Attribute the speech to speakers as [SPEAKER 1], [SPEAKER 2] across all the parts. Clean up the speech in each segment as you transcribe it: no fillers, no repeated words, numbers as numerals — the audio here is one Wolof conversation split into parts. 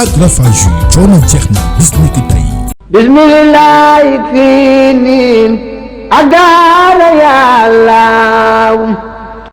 [SPEAKER 1] ak Rafaju coono jeex na bis ni ki tey.
[SPEAKER 2] bismillah fii niin agaala yàlla.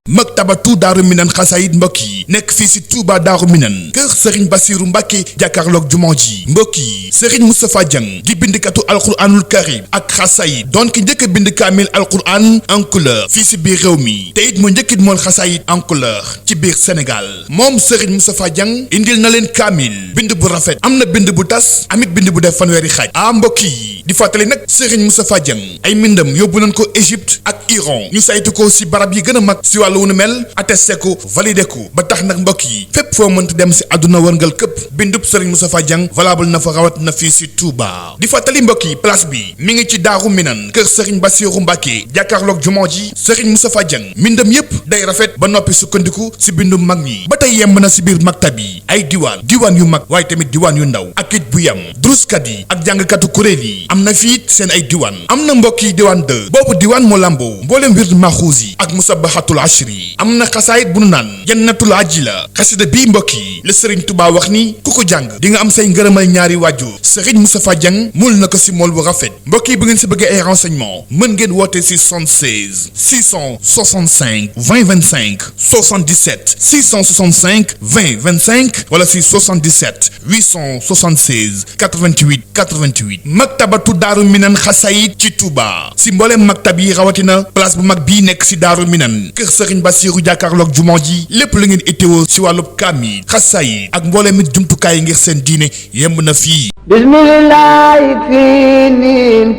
[SPEAKER 1] maktabatu daaru minan xasaayit mbokk yi nekk fii si Touba daaru minan kër Serigne Bassirou Mbacké jàkkaarloog jumaa ji mbokk yi Serigne Moustapha Dieng di bindikatu alquranul karim ak xasaayit doon ki njëkk a bind kaamil alquran en couleur fii si biir réew mi te it moo njëkkit mool xasaayit en couleur ci biir Sénégal moom Serigne Moustapha Dieng indil na leen kaamil bind bu rafet am na bind bu tas amit bind bu def fanweeri xaaj mbokk yi di fàttali nag Serigne Moustapha Dieng ay mbindam yóbbu nañ ko Égypte ak Iran ñu saytu ko si barab yi gën a mag si wàllu wu nu mel attesté ko validé ko ba tax nag mbokk yi fépp foo mënta dem si àdduna wërngal këpp bindub Serigne Moustapha Dieng valable na fa rawat na fii si Touba di fàttali mbokk yi place bi mi ngi ci Daaru Minan kër Serigne Bassirou Mbacké jàkkaarloog jumaa ji Serigne Moustapha Dieng mbindam yépp day rafet ba noppi sukkandiku si bindum mag ñi ba tey yemb na si biir maktab yi ay diwaan yu mag waaye tamit diwaan yu ndaw ak it bu yem druskat yi ak jàngkatu kuréel yi am na fii seen ay diwaan am na mbokk yi diwaan 2 boobu diwaan moo lamboo mbooleem wird maxuus yi ak musabahatul ashri am na xasaayit bu nu naan jannatul ajila xasida bii mbokk yi la Serigne Touba wax ni ku ko jàng di nga am say ngërëmal ñaari waajur Serigne Moustapha Dieng mul na ko si mool bu rafet mbokk yi bu ngeen si bëggee ay renseignement mën ngeen woote si 76 665 20 25 77 665 20 25 wala si 77 876 88 88 maktabatu daaru minan xasaayit ci Touba si mbooleem maktab yi rawatina place bu mag bii nekk si daaru minan kër Serigne Bassirou jàkkaarloog jumaa ji lépp lu ngeen itteewoo si wàllub kaamil xasaayit ak mbooleem it jumtukaay ngir seen diine yemb na fii.
[SPEAKER 2] bismillah fii niin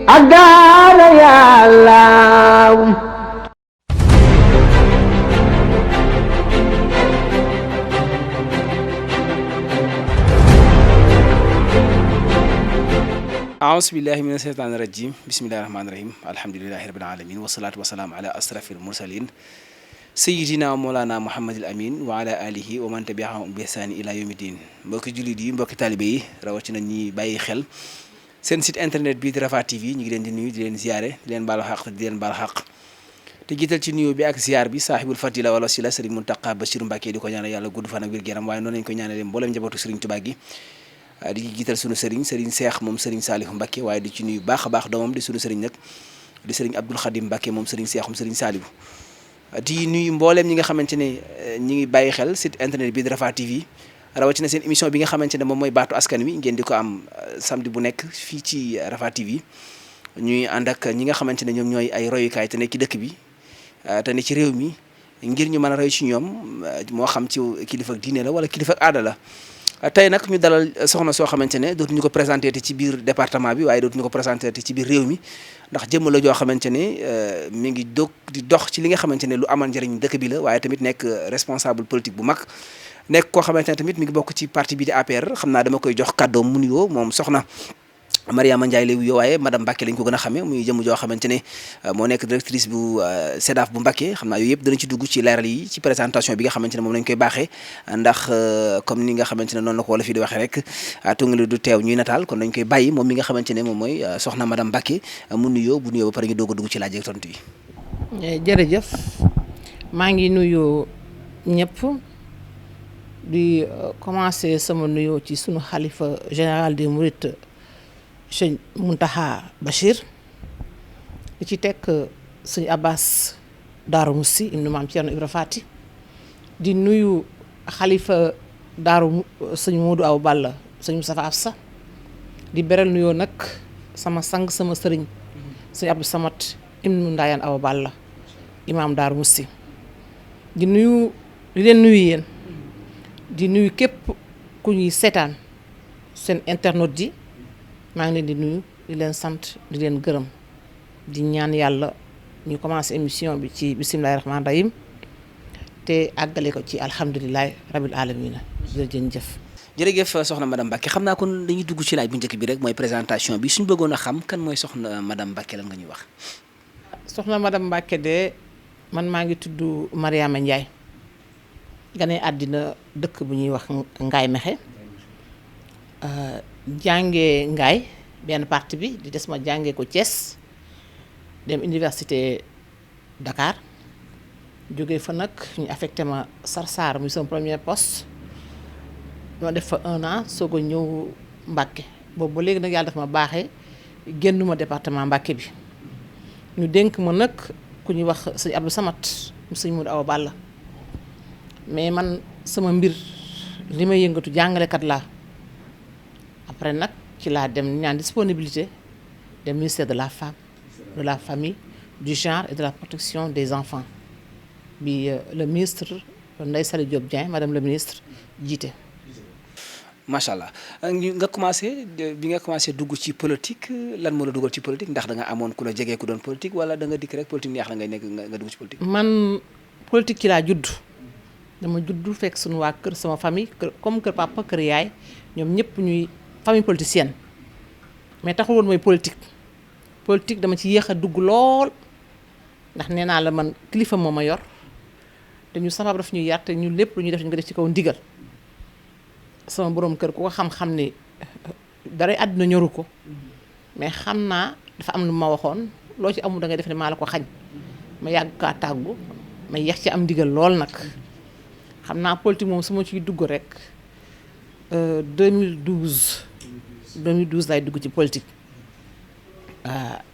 [SPEAKER 2] agaala yàlla.
[SPEAKER 3] aousubillahi mina sheytaani rajim bismillahi rahmaani rahim alhamdulilahi rabbil alamin wasalaatu wasalaam ala asrafil mursalin sayidina moolana muhammadil amin wa ala alihi wa man tabiahum bi ihsaani ila yawmi din mbokki jullit yi mbokki taalibe yi rawatina ñi bàyyi xel seen site internet bii di Rafah TV ñu ngi leen di nuyu di leen ziare di leen baalu xaq di leen baal xaq te jiital ci nuyu bi ak ziar bi saaxibul fadila wala sila Serigne Mountakha Bassirou Mbacké di ko ñaanal yàlla gudd fan ak wér-gu-yaram waaye noonu lañ ko ñaanalee mboolem njabootu Serigne Touba gi di jiital sunu Serigne Cheikh moom Serigne Saliou Mbacké waaye di ci nuyu baax a baax doomam di sunu Serigne nag di Serigne Abdoul Khadim Mbacké moom Serigne Cheikh moom Serigne Saliou di nuyu mbooleem ñi nga xamante ne ñi ngi bàyyi xel site internet bi di Rafah TV rawatina seen émission bi nga xamante ne moom mooy baatu askan wi ngeen di ko am samedi bu nekk fii ci Rafah TV ñuy ànd ak ñi nga xamante ne ñoom ñooy ay royukaay te nekk ci dëkk bi te ne ci réew mi ngir ñu mën a roy ci ñoom moo xam ci kilifa ak diine la wala kilifa ak aada la. tey nag ñu dalal soxna soo xamante ne dootuñu ko présenté te ci biir département bi waaye dootuñu ko présenté te ci biir réew mi ndax jëmm la joo xamante ne mi ngi di dox ci li nga xamante ne lu amal njëriñ dëkk bi la waaye tamit nekk responsable politique bu mag nekk koo xamante ne tamit mi ngi bokk ci parti bi di APR xam naa dama koy jox kàddoom mu nuyoo moom soxna Mariama Ndiaye lay wuyoo waaye madame Mbacké lañ ko gën a xamee muy jëmm joo xamante ne moo nekk directrice bu SEDAF bu Mbacké xam naa yooyu yëpp danañ ci dugg ci leeral yi ci présentation bi nga xamante ne moom lañ koy baaxee ndax comme ni nga xamante ne noonu la ko wala fi di waxee rek tungali du teew ñuy nataal kon dañ koy bàyyi moom mi nga xamante ne moom mooy soxna madame Mbacké mu nuyoo bu nuyoo ba pare ñu doog a dugg ci laaj ak tontu yi.
[SPEAKER 4] jërëjëf maa ngi nuyu ñëpp di commencer sama nuyoo ci sunu xalifa général des Mourides Sëñ Mountakha Bachir di ci teg sëñ Abbas Daaru Moussi ibnu maam Thierno Ibra Fati di nuyu xalifa Daaru sëñ Modou Awa Balla sëñ Moustapha Afsa di beral nuyoo nag sama sang sama sëriñ sëñ Abdou Samad ibnu Ndayane Awa Balla imaam Daaru Moussi di leen nuyu yéen di nuyu képp ku ñuy seetaan seen internautes yi maa ngi leen di nuyu di leen sant di leen gërëm di ñaan yàlla ñu commencé émission bi ci bisimilahi rahmaani rahim te àggale ko ci alhamdulilahi rabil alamina
[SPEAKER 3] jërëjëf soxna madame Mbacké xam naa kon dañuy dugg ci laaj bu njëkk bi rek mooy présentation bi suñu bëggoon a xam kan mooy soxna madame Mbacké lan nga ñuy wax.
[SPEAKER 4] soxna madame Mbacké de man maa ngi tudd Mariama Ndiaye gane àddina dëkk bu ñuy wax Ngaay Mexe jàngee Ngaay benn partie bi di des ma jàngee ko Thiès dem université Dakar jóge fa nag ñu affecté ma Sarsara muy sama premier poste ñoo def fa 1 an soog a ñëw Mbacké boobu ba léegi nag yàlla dafa ma baaxee génnuma département Mbacké bi ñu dénk ma nag ku ñuy wax sëñ Abdou Samat mu sëñ Modou Awa Balla mais man sama mbir li may yëngatu jàngalekat laa après nag ci laa dem ñaan disponibilité du ministère de la femme de la famille du genre et de la protection des enfants bi le ministre Ndeye Saly Diop Dieng madame le ministre jiite.
[SPEAKER 3] macha allah nga commencé bi nga commencé dugg ci politique lan moo la dugal ci politique ndax da nga amoon ku la jege ku doon politique wala da nga dikk rek politique neex la ngay nekk nga dugg ci politique.
[SPEAKER 4] man politique ci laa judd dama judd fekk suñu waa kër sama famille comme kër papa kër yaay ñoom ñëpp ñuy famille politicienne mais taxul woon mooy politique dama ci yéex a dugg lool ndax nee naa la man kilifa moo ma yor te ñu sabab daf ñuy yar te ñu lépp lu ñuy def ñu ko def ci kaw ndigal. sama borom kër ku ko xam-xam ni dara àdduna ñoru ko mais xam naa dafa am lu ma waxoon loo ci amul da ngay def ne maa la ko xañ ma yàgg kaa tàggu ma yeex ci am ndigal lool nag xam naa politique moom su ma ciy dugg rek 2012 lay dugg ci politique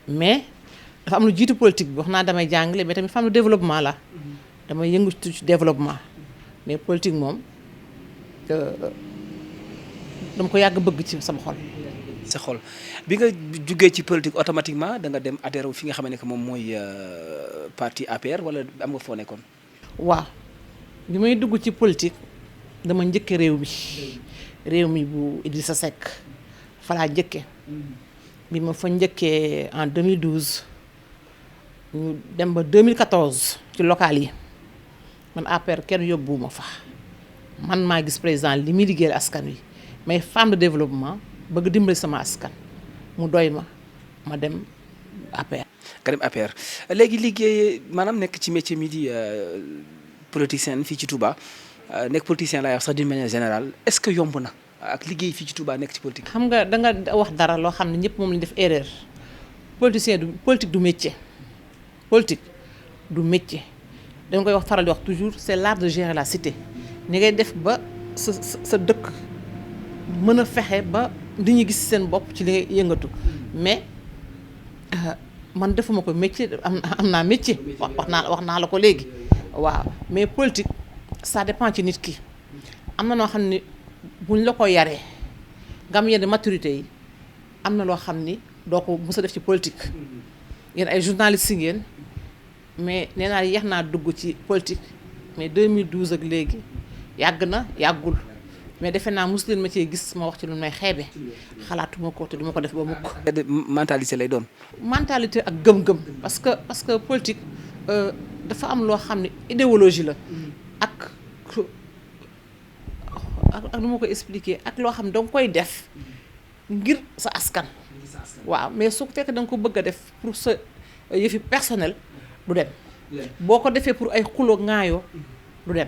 [SPEAKER 4] mais dafa am lu jiitu politique bi wax naa damay jàngale mais tamit femme de développement la damay yëngu ci développement mais politique moom dama ko yàgg bëgg ci sama xol.
[SPEAKER 3] sa xol bi nga jugee ci politique automatiquement da nga dem adhéré wu fi nga xam ne que moom mooy parti APR wala am nga foo nekkoon.
[SPEAKER 4] waaw bi may dugg ci politique dama njëkke réew mi bu Idrissa Seck fa laa njëkke bi ma fa njëkkee en 2012 ñu dem ba 2014 ci local yi man APR kenn yóbbuwuma fa man maa gis président li muy liggéeyal askan wi. mais femme de développement bëgg dimbali sama askan mu doy ma dem APR.
[SPEAKER 3] nga dem APR léegi liggéey maanaam nekk ci métier mi di politicien fii ci Touba nekk politicien laay wax sax d'une manière générale est-ce que yomb na ak liggéey fii ci Touba nekk ci politique.
[SPEAKER 4] xam nga da nga wax dara loo xam ne ñëpp moom lañu def erreur politique du métier dañ koy wax faral di wax toujours c'est l'art de gérer la cité ni ngay def ba sa dëkk. mën a fexe ba di ñu gis seen bopp ci li ngay yëngatu mais man defuma ko métier am naa métier wax naa la ko léegi waaw mais politique ça dépend ci nit ki am na noo xam ni buñ la ko yaree nga am yenn maturité yi am na loo xam ni doo ko mës a def ci politique yéen ay journalistes yi ngeen mais nee naa yeex naa dugg ci politique mais 2012 ak léegi yàggul mais defe naa mosu leen ma cee gis ma wax ci lu may xeebe xalaatuma ko te duma ko def ba mukk.
[SPEAKER 3] mentalité lay doon. mentalité
[SPEAKER 4] ak gëm-gëm parce que politique dafa am loo xam ne idéologie la ak nu ma ko expliquer ak loo xam ne danga koy def ngir sa askan. waaw mais su fekkee da nga ko bëgg a def pour sa yëfi personnel du dem. boo ko defee pour ay xuloo ŋaayoo du dem.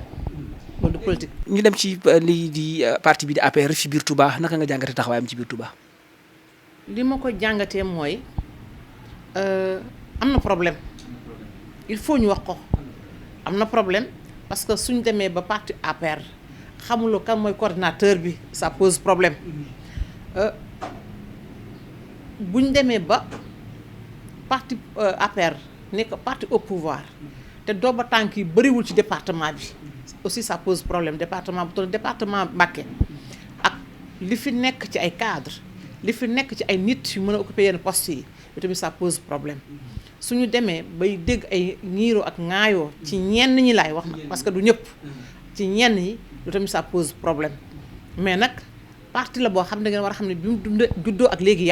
[SPEAKER 4] loolu politique.
[SPEAKER 3] ñu dem ci lii di parti bi di APR fi biir Touba naka nga jàngatee taxawaayam ci biir Touba.
[SPEAKER 4] li ma ko jàngatee mooy am na problème il faut ñu wax ko am na problème parce que suñ demee ba parti APR xamuloo kan mooy coordinateur bi ça pose problème buñ demee ba parti APR nekk parti au pouvoir te dooba tànk yi bëriwul ci département bi. aussi ça pose problème département bu toll département Mbacké ak li fi nekk ci ay cadres li fi nekk ci ay nit yu mën a occuper yenn postes yi tamit ça pose problème suñu demee bay dégg ay ñiiroo ak ŋaayoo ci ñenn ñi laay wax na parce que du ñëpp ci ñenn ñi lu tamit ça pose problème mais nag parti la boo xam ne ngeen war a xam ne bi mu juddoo ak léegi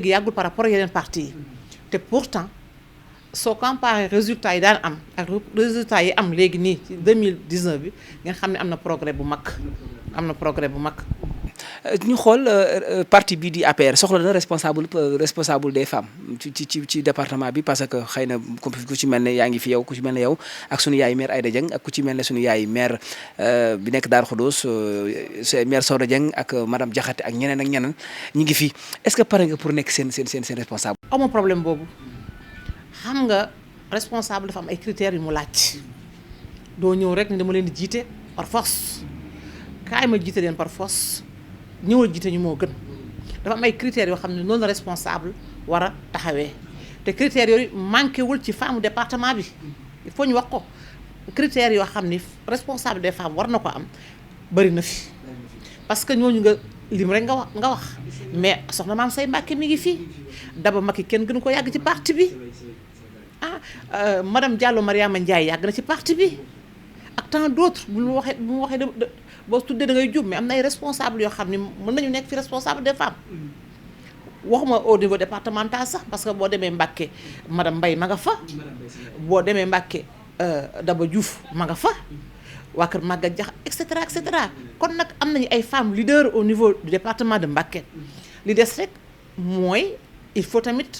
[SPEAKER 4] yàggul par rapport ak yeneen parti yi te pourtant soo comparé résultats yi daan am ak résultats yi am léegi nii ci 2019 bi nga xam ne am na progrès bu mag
[SPEAKER 3] ñu xool parti bii di APR soxla na responsable des femmes ci département bi parce que xëy na ku ci mel ne yaa ngi fi yow ku ci mel ne yow ak sunu yaay maire Aïda Dieng ak ku ci mel ne sunu yaay maire bi nekk Darou Khoudoss maire Soda Dieng ak madame Diakhaté ak ñeneen ñi ngi fi est-ce que pare nga pour nekk seen responsable.
[SPEAKER 4] amoo problème boobu xam nga responsable dafa am ay critères yu mu laaj doo ñëw rek ne dama leen di jiite par force kaay ma jiite leen par force ñëwal jiite ñu moo gën dafa am ay critères yoo xam ne noonu la responsable war a taxawee te critères yooyu manqué wul ci femme département bi il faut ñu wax ko critères yoo xam ni responsable des femmes war na ko am bëri na fi parce que ñooñu nga lim rek nga wax mais soxna Maam Say Mbàkke mi ngi fii Daba Macky kenn gënu ko yàgg ci parti bi madame Diallo Mariama Ndiaye yàgg na ci parti bi ak tant d'autres bu mu waxee boo tuddee da ngay jub mais am na ay responsables yoo xam ne mën nañu nekk fi responsable des femmes waxuma au niveau départemental sax parce que boo demee Mbàkke madame Mbaye ma nga fa boo demee Mbàkke Daba Diouf ma nga fa waa kër Maguette Diakh et cetera kon nag am nañu ay femmes leaders au niveau du département de Mbacké li des rek mooy il faut tamit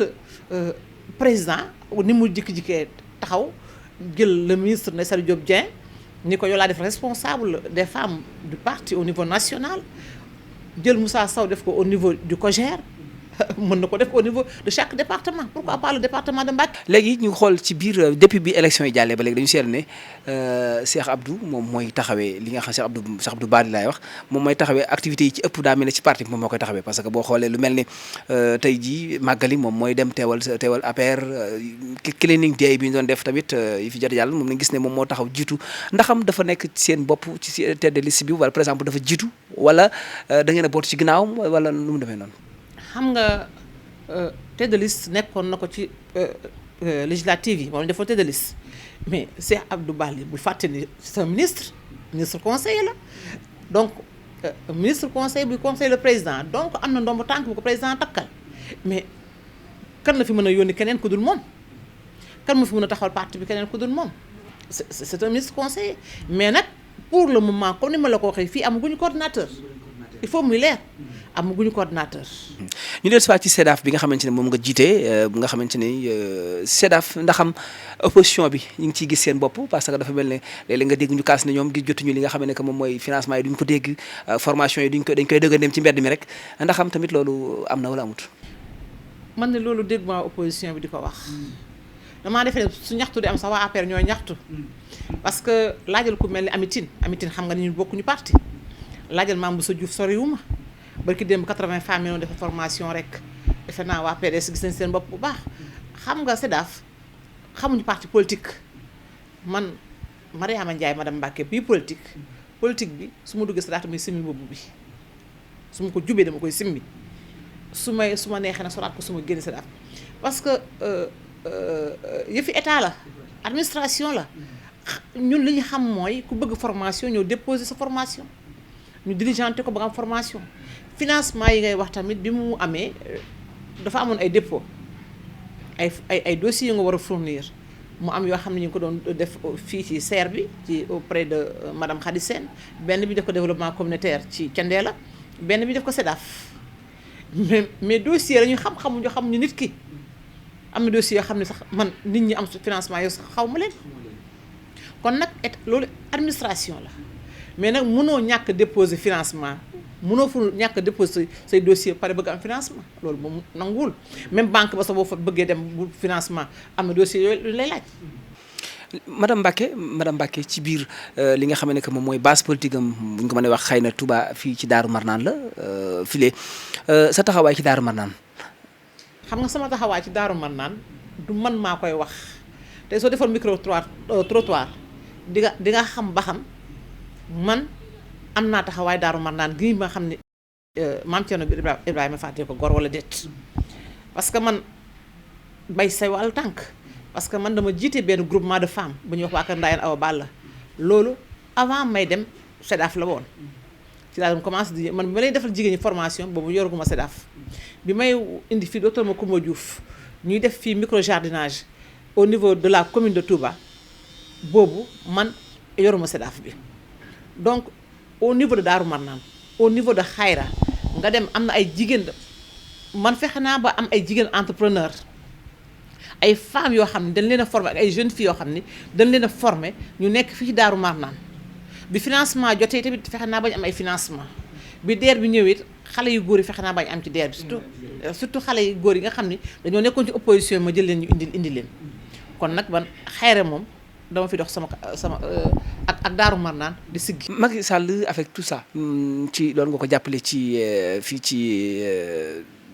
[SPEAKER 4] président ni mu jikki-jikkee taxaw jël le ministre Ndèye Saly Diop Dieng ni ko yow laa def responsable des femmes du parti au niveau national jël Moussa Sow def ko au niveau du COJER mën na ko def au niveau de chaque département pourquoi pas le département de Mbacké.
[SPEAKER 3] léegi ñu xool ci biir depuis bi élection yi jàllee ba léegi dañu seetlu ne Cheikh Abdou moom mooy taxawee li nga xam Cheikh Abdou Bali laay wax moom mooy taxawee activités yi ci ëpp daa mel ne ci parti bi moom moo koy taxawee parce que boo xoolee lu mel ni tey jii màggali moom mooy dem teewal APR cleaning day bi ñu doon def tamit yi fi jot yàlla moom lañ gis ne moom moo taxaw jiitu ndaxam dafa nekk seen bopp ci tête de liste bi wala par exemple dafa jiitu wala da ngeen a boot ci ginnaawam wala nu mu demee noonu.
[SPEAKER 4] xam nga tête de liste nekkoon na ko ci législative yi moom dafa tête de liste mais Cheikh Abdou Bali bul fàtte ni c'est un ministre conseiller la donc ministre conseiller buy conseiller le président donc am na ndombo tànk bu ko président takkal mais kan la fi mën a yónni keneen ku dul moom kan mu fi mën a taxawal parti bi keneen ku dul moom c'est un ministre conseiller mais nag pour le moment comme ni ma la ko waxee fii amaguñu coordinateur il faut muy leer amaguñu coordinateur.
[SPEAKER 3] ñu del soit ci SEDAF bi nga xamante ne moom nga jiite bu nga xamante ni SEDAF ndaxam opposition bi ñu ngi ciy gis seen bopp parce que dafa mel ne léeg-léeg nga dégg ñu kaas ne ñoom gi jotuñu li nga xam ne que moom mooy financement yi duñ ko dégg formation yi dañ koy dëgg dem ci mbedd mi rek ndaxam tamit loolu am na wala amut. man
[SPEAKER 4] ne loolu dégg ma opposition bi di ko wax damaa defee su ñaxtu di am sax waa APR ñooy ñaxtu parce que laajal ku mel ni Amitine xam nga ni ñu bokkuñu parti laajal Mame Bousso Diouf soriwuma barki démb 80 femmes millions de formation rek defe naa waa PDS gis nañ seen bopp bu baax xam nga SEDAF xamuñu parti politique man Mariama Ndiaye madame Mbacké bii politique bi su ma duggee SEDAF muy simmi boobu bi su ma ko jubee dama koy simmi su ma neexee na soraat ko su ma génn SEDAF parce que yëfi état la administration la ñun li ñu xam mooy ku bëgg formation ñëw déposer sa formation ñu diligenté ko ba nga am formation financement yi ngay wax tamit bi mu amee dafa amoon ay dépôt ay dossiers yu nga war a fournir mu am yoo xam ne ñu ngi ko doon def fii ci serre bi ci auprès de madame Khady Sène benn bi def ko développement communautaire ci Thiendella benn bi def ko SEDAF mais dossier la ñu xamuñu nit ki am na dossier yoo xam ne sax man nit ñi am financement yoo sax xaw ma leen kon nag loolu administration la mais nag mënoo ñàkk déposer financement mënoo fu ñàkk déposer say dossier pare bëgg am financement loolu moom nanguwul même banque ba sax boo fa bëggee dem bu financement am na dossier yooyu lay laaj.
[SPEAKER 3] madame Mbacké ci biir li nga xam ne que moom mooy base politique am bu ñu ko mënee wax xëy na Touba fii ci Daaru Marnaan la file sa taxawaay ci Daaru Marnaan.
[SPEAKER 4] xam nga sama taxawaay ci Daaru Marnaan du man maa koy wax te soo defoon micro trottoir di nga xam ba xam. man am naa taxawaay Daaru Marnaan gi ma xam ne maam Thierno bi Ibrahima fàtte ko gor wala déet parce que man bay say wàllu tànk parce que man dama jiite benn groupement de femmes bu ñuy wax waa Kër Ndaayeen Awa Balla loolu avant may dem SEDAF la woon ci laa doon commencé di man bi ma lay defal jigéen ñi formation boobu yoruguma SEDAF bi may indi fii docteur Macoumba Diouf ñuy def fii micro jardinage au niveau de la commune de Touba boobu man yoruma SEDAF bi donc au niveau de Daaru Marnaan au niveau de Xayra nga dem am na ay jigéen man fexe naa ba am ay jigéen entrepreneur ay femmes yoo xam ne dañ leen a formé ak ay jeunes filles yoo xam ne dañ leen a formé ñu nekk fii ci Daaru Marnaan bi financement jotee tamit fexe naa bañ am ay financement bi DER bi ñëwee xale yu góor yi fexe naa bañ am ci DER bi surtout xale yu góor yi nga xam ne dañoo nekkoon ci opposition ma jël leen ñu indi leen kon nag man Xayra moom dama fi dox sama ak Daaru Marnaan di siggi.
[SPEAKER 3] Macky Sall avec tout ça ci doon nga ko jàppale ci fii ci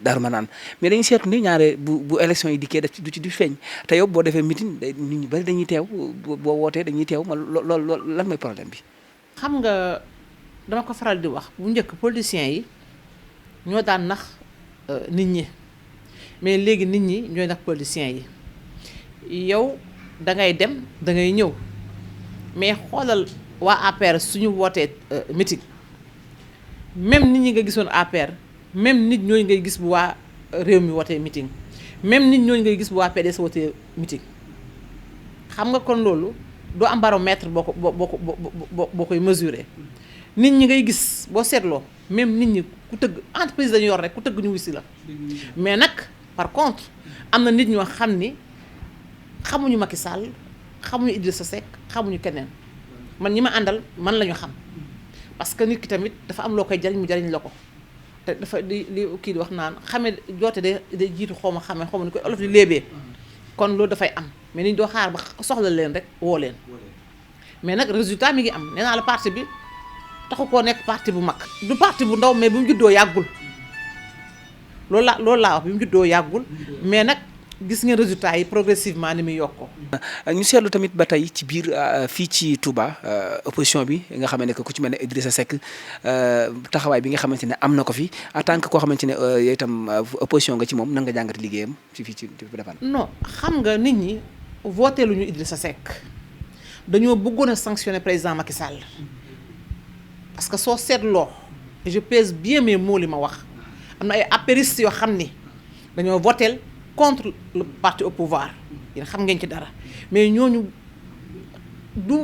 [SPEAKER 3] Daaru Marnaan mais dañuy seetlu ni ñaare bu élection yi dikkee def ci du feeñ te yow boo defee meeting nit ñu bari dañuy teew boo wootee dañuy teew ma loolu lan mooy problème bi.
[SPEAKER 4] xam nga dama ko faral di wax bu njëkk politiciens yi ñoo daan nax nit ñi mais léegi nit ñi ñooy nax politiciens yi yow da ngay dem da ngay ñëw mais xoolal waa APR suñu wootee meeting même nit ñi nga gisoon APR même nit ñooñu ngay gis bu waa réew mi wootee meeting même nit ñooñu ngay gis bu waa PDS wootee meeting xam nga kon loolu doo am baromètre boo koy mesurer nit ñi ngay gis boo seetloo même nit ñi ku tëgg entreprise dañu yor rek ku tëgg ñu wisi la mais nag par contre am na nit ñoo xam ni xamuñu Macky Sall xamuñu Idrissa Seck xamuñu keneen man ñi ma àndal man la ñu xam parce que nit ki tamit dafa am loo koy jariñ mu jariñ la ko te dafa li kii di wax naan xame joote de jiitu xaw ma ni koy olof di léebee kon loolu dafay am mais nit doo xaar ba soxla leen rek woo leen mais nag résultat mi ngi am nee naa la parti bi taxu koo nekk parti bu mag du parti bu ndaw mais bi mu juddoo yàggul loolu laa wax bi mu juddoo yàggul mais nag gis ngeen résultat yi progressivement ni muy yokkoo.
[SPEAKER 3] ñu seetlu tamit ba tey ci biir fii ci Touba opposition bi nga xamante ne ku ci mel ne Idrissa Seck taxawaay bi nga xamante ne am na ko fi en tant que koo xamante ne yow itam opposition nga ci moom nan nga jàngati liggéeyam ci fii ci Ndefane.
[SPEAKER 4] non xam nga nit ñi voté lu ñu Idrissa Seck dañoo bëggoon a sanctionner président Macky Sall parce que soo seetloo je pèse bien mes mots li ma wax am na ay apéristes yoo xam ni dañoo voté contre le parti au pouvoir yéen xam ngeen ci dara mais ñooñu du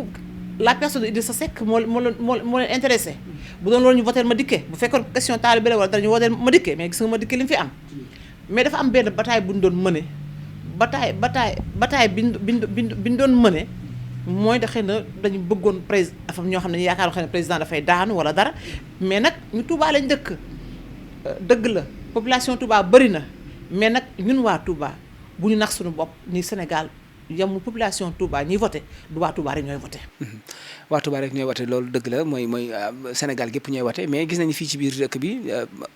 [SPEAKER 4] la personne de Idrissa Seck moo leen intéressé bu doon loolu ñu voté Madické bu fekkoon question taalibe la wala dara ñu voté Madické mais gis nga Madické li mu fi am mais dafa am benn bataille bu ñu doon mëne bataille bi ñu doon mëne mooy da xëy na dañu bëggoon président dafa ñoo xam ne yaakaar xëy na président dafay daanu wala dara mais nag ñu Touba lañ dëkk dëgg la population Touba bëri na mais nag ñun waa Touba bu ñu nax suñu bopp ni Sénégal yamul population Touba ñiy voté du waa Touba rek ñooy voté.
[SPEAKER 3] waa Touba rek ñooy voté loolu dëgg la mooy Sénégal gépp ñooy voté mais gis nañu fii ci biir dëkk bi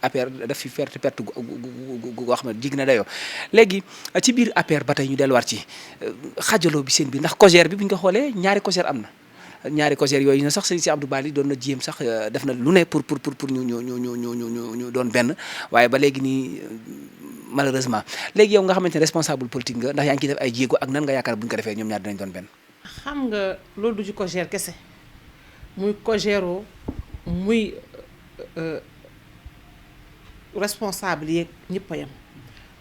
[SPEAKER 3] APR daf fi perte goo xam ne jig na dayoo léegi ci biir APR ba tey ñu delluwaat ci xajaloo bi seen biir ndax COJER bi bu ñu ko xoolee ñaari COJER am na ñaari COJER yooyu na sax sëñ si Abdou Bali doon na jéem sax def na lu ne pour ñu doon benn waaye ba léegi nii malheureusement léegi yow nga xamante ne responsable politique nga ndax yaa ngi ciy def ay jéego ak nan nga yaakaar bu ñu ko defee ñoom ñaar dinañ doon benn.
[SPEAKER 4] xam nga loolu du ci COJER kese muy COJERO muy responsable yeeg ñëpp a yem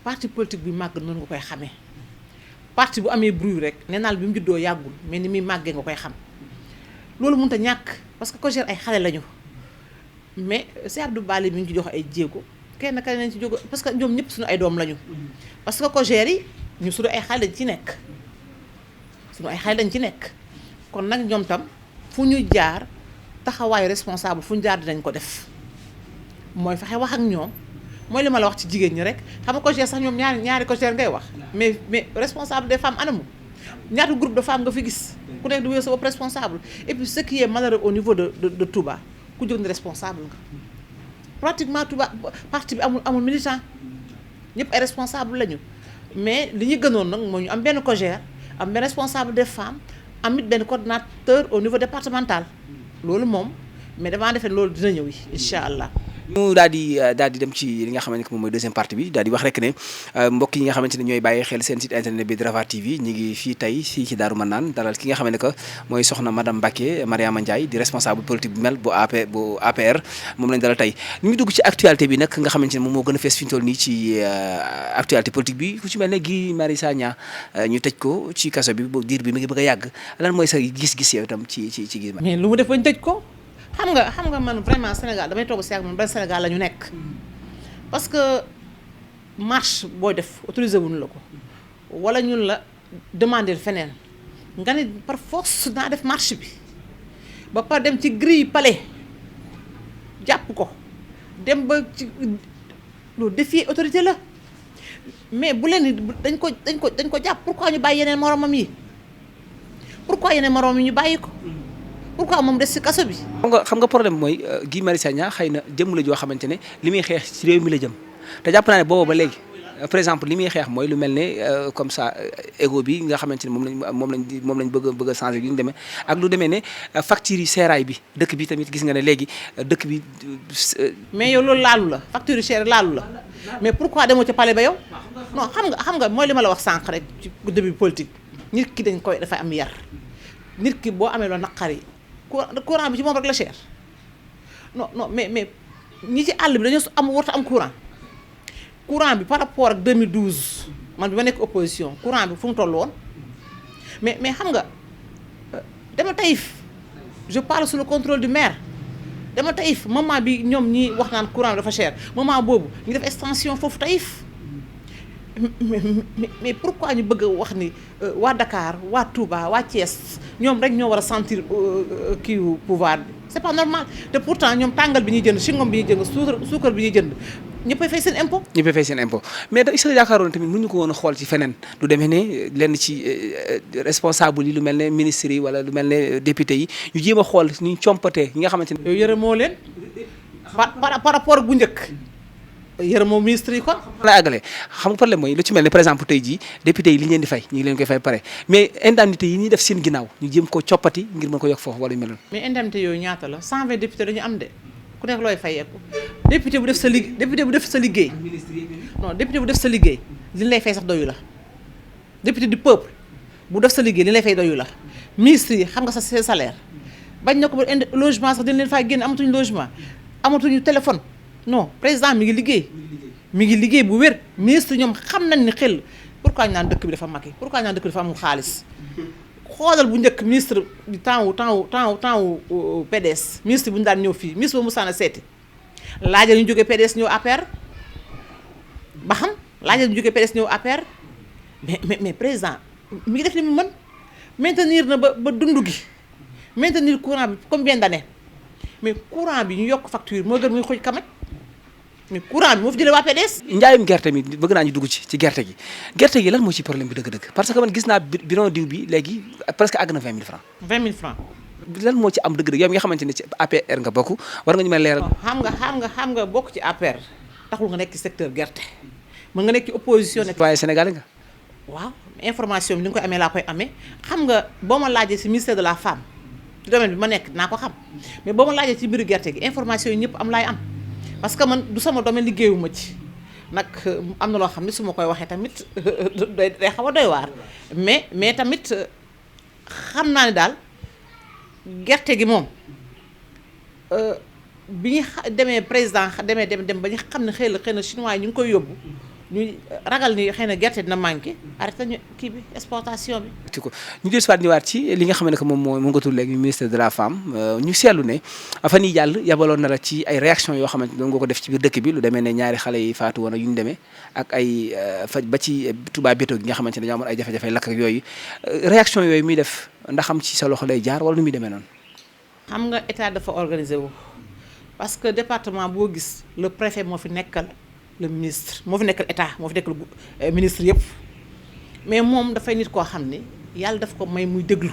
[SPEAKER 4] parti politique bi màgg noonu nga koy xamee parti bu amee bruit rek nee naa la bi mu juddoo yàggul mais ni muy màggee nga koy xam loolu mënut a ñàkk parce que COJER ay xale lañu mais si Abdou Bali mi ngi ci jox ay jéego. kenn ka nañ ci jóg parce que ñoom ñëpp suñu ay doom lañu parce que COJER yi ñu suñu ay xale dañ ci nekk kon nag ñoom tam fu ñu jaar taxawaayu responsable fu ñu jaar dinañ ko def mooy fexe wax ak ñoom mooy li ma la wax ci jigéen ñi rek xam nga COJER sax ñoom ñaari COJER ngay wax mais responsable des femmes anamu ñaata groupe de femmes nga fi gis ku nekk di wéy sa bopp responsable et puis ce qui est malheureux au niveau de Touba ku jóg ni responsable nga pratiquement Touba parti bi amul militant ñëpp ay responsable lañu mais li ñu gënoon nag moo ñu am benn COJER am benn responsable des femmes am it benn coordonnateur au niveau départemental loolu moom mais damaa defee loolu dina ñëw yi incha allah.
[SPEAKER 3] ñu daal di dem ci li nga xamante ne moom mooy deuxième partie bi daal di wax rek ne mbokk yi nga xamante ne ñooy bàyyi xel seen site internet bi Rafah TV ñu ngi fii tey fii ci Daaru Marnaan dalal ki nga xamante ne que mooy soxna madame Mbacké Mariama Ndiaye di responsable politique bu mel bu APR moom lañ dalal tey ñu ngi dugg ci actualité bi nag nga xamante ne moom moo gën a fees fi ñu toll nii ci actualité politique bi ku ci mel ne Guy Marius Sagna ñu tëj ko ci kaso bi diir bi mi ngi bëgg a yàgg lan mooy sa gis-gis yow itam ci Guy.
[SPEAKER 4] mais lu mu def bañ tëj ko. xam nga man vraiment Sénégal damay toog si ak man ban Sénégal la ñu nekk parce que marche booy def autorisé wuñu la ko wala ñun la demander feneen nga ne par force naa def marche bi ba par dem ci grille palais jàpp ko dem ba ci loolu défier autorité la mais bu leen dañ ko jàpp pourquoi ñu bàyyi yeneen moromam yi pourquoi yeneen moroom yi ñu bàyyi ko pourquoi moom des ci kaso bi.
[SPEAKER 3] xam nga problème mooy Guy Marius Sagna xëy na jëmm la joo xamante ne li muy xeex ci réew mi la jëm te jàpp naa ne booba ba léegi par exemple li muy xeex mooy lu mel ne comme ça égo bi nga xamante ne moom lañ bëgg a changer yu ñu demee ak lu demee ne facture yi seeraay bi dëkk bi tamit gis nga ne léegi dëkk bi.
[SPEAKER 4] mais yow loolu laalu la facture yi seer laalu la mais pourquoi demoo ca palais ba yow non xam nga mooy li ma la wax sànq rek ci début politique nit ki dafay am yar nit ki boo amee loo naqari courant bi ci moom rek la cher non mais ñi ci àll bi dañoo warta am courant bi par rapport ak 2012 man bi ma nekk opposition courant bi fu mu toll woon mais xam nga dama Taïf je parle sous le contrôle du maire dama Taïf moment bi ñoom ñi wax naan courant bi dafa cher moment boobu ñu def extension foofu Taïf mais pourquoi ñu bëgg a wax ni waa Dakar waa Touba waa Thiès ñoom rek ñoo war a sentir kii pouvoir bi c'est pas normal te pourtant ñoom tàngal bi ñuy jënd chewing-gum bi ñuy jënd suukar bi ñuy jënd ñëppay fay seen impôt. ñëppay fay seen impôt mais da isa yaakaaroon tamit mënuñu ko woon a xool ci feneen lu demee ne lenn ci responsable yi lu mel ne ministres yi wala lu mel ne député yi ñu jéem a xool ñu compatee yi nga xamante ne. yow yërëmoo leen par rapport ak bu njëkk yërëmoo ministre yi kon. la àggale xam nga problème mooy lu ci mel ne par exemple tey jii député yi li ñu leen di fay ñu ngi leen koy fay pare mais indemnité yi ñuy def seen ginnaaw ñu jéem ko coppati ngir mën ko yokk foofu wala yu mel noonu. mais indemnité yooyu ñaata la 120 député dañu am de. ku nekk looy fayeeku député bu def sa liggéey non député bu def sa liggéey li lay fay sax doyu la député du peuple bu def sa liggéey li lay fay doyu la ministre yi xam nga sa seen salaire bañ na ko ba logement sax dañ leen fay génn amatuñu logement amatuñu téléphone non président mi ngi liggéey bu wér ministre ñoom xam nañ ni xel pourquoi ñu naan dëkk bi dafa màgg pourquoi ñu naan dëkk bi dafa amul xaalis xoolal bu njëkk ministre du temps wu PDS ministre bu ñu daan ñëw fii ministre ba Moussa seeti laajal ñu jógee PDS ñëw APR ba xam laajal ñu jógee PDS ñëw APR mais président mi ngi def li mu mën maintenir na ba dund gi maintenir courant bi combien d'années mais courant bi ñu yokk facture moo gën muy xuj kamaj mais courant bi moo fi jëlee waa PDS. njaayum gerte mi bëgg naa ñu dugg ci gerte gi lan moo ci problème bi dëgg-dëgg parce que man gis naa bidon diw bi léegi presque àgg na 20 000 francs. 20 000 francs. lan moo ci am dëgg-dëgg yow mi nga xamante ne ci APR nga bokk war nga ñu mën leeral. xam nga bokk ci APR taxul nga nekk ci secteur gerte mën nga nekk ci opposition. waaye sénégalais nga. waaw information bi ni nga koy amee laa koy amee xam nga boo ma laajee ci ministère de la femme ci domaine bi ma nekk naa ko xam mais boo ma laajee ci mbiru gerte gi information yi ñëpp am laay am. parce que man du sama domaine liggéeyuma ci nag am na loo xam ne su ma koy waxee tamit day xaw a doy waar mais tamit xam naa ne daal gerte gi moom bi ñu demee président dem ba ñu xam ne xëy na chinois yi ñu ngi koy yóbbu ñu ragal ni xëy na gerte dina manqué arrêté ñu kii bi exportation bi. ñu jël si waat ñëwaat ci li nga xam ne que moom moo nga tudd léegi ministre de la femme ñu seetlu ne fan yii jàll yabaloon na la ci ay réaction yoo xamante ne doon nga ko def ci biir dëkk bi lu demee ne ñaari xale yi faatu woon ak yu ñu demee ak ay faj ba ci Touba Béto gi nga xamante ne dañoo amoon ay jafe-jafe lakk ak yooyu réaction yooyu muy def ndax am ci sa loxo lay jaar wala nu muy demee noonu. xam nga état dafa organisé wu parce que département boo gis le préfet moo fi nekkal. le ministre moo fi nekkal état moo fi nekkal ministre yëpp mais moom dafay nit koo xam ne yàlla daf ko may muy déglu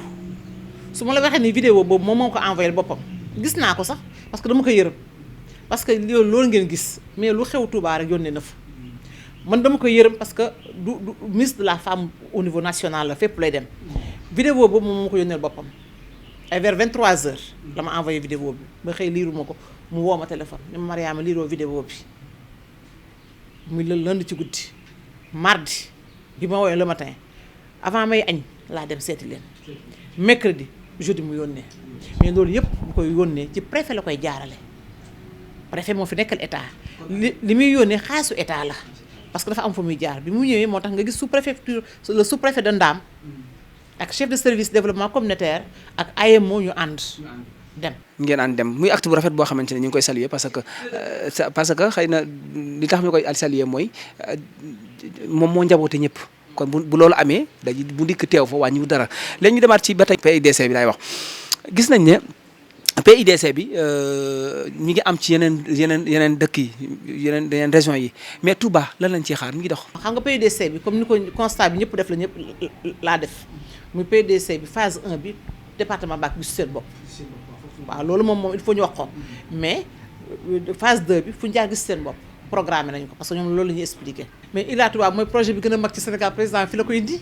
[SPEAKER 4] su ma la waxee ni vidéo boobu moom moo ko envoyé boppam gis naa ko sax parce que dama ko yërëm parce que loolu ngeen gis mais lu xew Touba rek yónnee na fa man dama ko yërëm parce que du ministre de la femme au niveau national la fépp lay dem vidéo boobu moom moo ko yónneel boppam ay vers 23h la ma envoyé vidéo bi ba xëy liiruma ko mu woo ma téléphone ni ma Mariama liiroo vidéo bi muy lundi ci guddi mardi bi ma woowee le matin avant may añ laa dem seeti leen mercredi jeudi mu yónnee mais loolu yëpp bu koy yónnee ci préfet la koy jaarale préfet moo fi nekkal état li muy yónnee xaalisu état la parce que dafa am fa muy jaar bi mu ñëwee moo tax nga gis sous-préfecture le sous-préfet de Ndam ak chef de service développement communautaire ak AMO ñu ànd dem ngeen ànd dem muy acte bu rafet boo xamante ne ñu ngi koy saluer parce que xëy na li tax ñu koy saluer mooy moom moo njaboote ñëpp kon bu loolu amee bu ndikk teew fa wàññiwu dara léegi ñu demaat ci ba tey PIDC bi laay wax gis nañ ne
[SPEAKER 3] PIDC bi mi ngi am ci yeneen dëkk yi yeneen régions yi mais Touba lan lañ ciy xaar mi ngi dox.
[SPEAKER 4] xam nga PIDC bi comme ni ko constat bi ñëpp def la ñëpp laa def muy PIDC bi phase 1 bi département Mbacké gis seen bopp. waaw loolu moom il faut ñu wax ko mais phase 2 bi fu ñu jaar gis seen bopp programmé nañu ko parce que ñoom loolu la ñuy expliqué. mais Ila Touba mooy projet bi gën a mag ci Sénégal président fi la ko indi